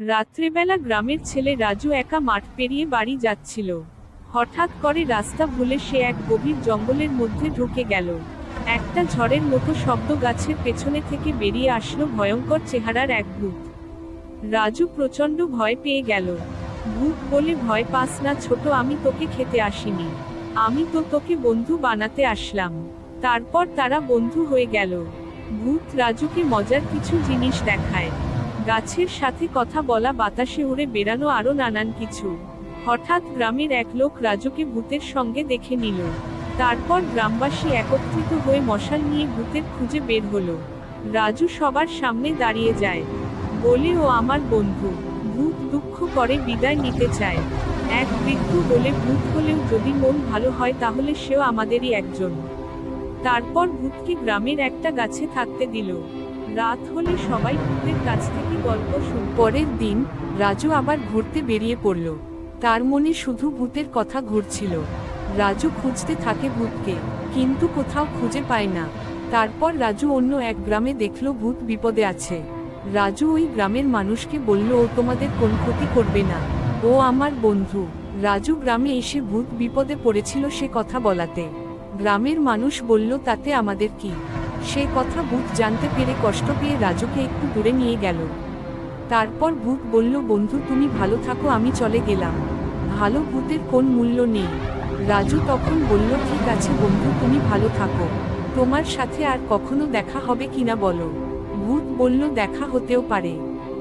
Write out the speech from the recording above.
রাত্রেবেলা গ্রামের ছেলে রাজু একা মাঠ পেরিয়ে বাড়ি যাচ্ছিল। হঠাৎ করে রাস্তা ভুলে সে এক গভীর জঙ্গলের মধ্যে ঢুকে গেল। একটা ঝড়ের মতো শব্দ, গাছের পেছনে থেকে বেরিয়ে আসলো ভয়ঙ্কর চেহারার এক ভূত। রাজু প্রচণ্ড ভয় পেয়ে গেল। ভূত বলে, ভয় পাস না ছোট, আমি তোকে খেতে আসিনি, আমি তো তোকে বন্ধু বানাতে আসলাম। তারপর তারা বন্ধু হয়ে গেল। ভূত রাজুকে মজার কিছু জিনিস দেখায়, গাছের সাথে কথা বলা, বাতাসে উড়ে বেড়ানো, আরো নানান কিছু। হঠাৎ গ্রামের এক লোক রাজুকে ভূতের সঙ্গে দেখে নিল। তারপর গ্রামবাসী একত্রিত হয়ে মশাল নিয়ে ভূতের খুঁজে বের হলো। রাজু সবার সামনে দাঁড়িয়ে যায়, বলে, ও আমার বন্ধু। ভূত দুঃখ করে বিদায় নিতে চায়। এক বৃদ্ধ বলে, ভূত হলেও যদি মন ভালো হয় তাহলে সেও আমাদেরই একজন। তারপর ভূতকে গ্রামের একটা গাছে থাকতে দিল। রাত হলে সবাই ভূতের কাছ থেকে গল্প শুনল। পরের দিন রাজু আবার ঘুরতে বেরিয়ে পড়ল। তার মনে শুধু ভূতের কথা ঘুরছিল। রাজু খুঁজতে থাকে ভূতকে, কিন্তু কোথাও খুঁজে পায় না। তারপর রাজু অন্য এক গ্রামে দেখল ভূত বিপদে আছে। রাজু ওই গ্রামের মানুষকে বলল, ও তোমাদের কোন ক্ষতি করবে না, ও আমার বন্ধু। রাজু গ্রামে এসে ভূত বিপদে পড়েছিল সে কথা বলাতে গ্রামের মানুষ বলল, তাতে আমাদের কি। সে কথা ভূত জানতে পেরে কষ্ট পেয়ে রাজুকে একটু দূরে নিয়ে গেল। তারপর ভূত বলল, বন্ধু তুমি ভালো থাকো, আমি চলে গেলাম। ভালো ভূতের কোন মূল্য নেই। রাজু তখন বলল, ঠিক আছে বন্ধু, তুমি ভালো থাকো, তোমার সাথে আর কখনো দেখা হবে কিনা বলো। ভূত বলল, দেখা হতেও পারে।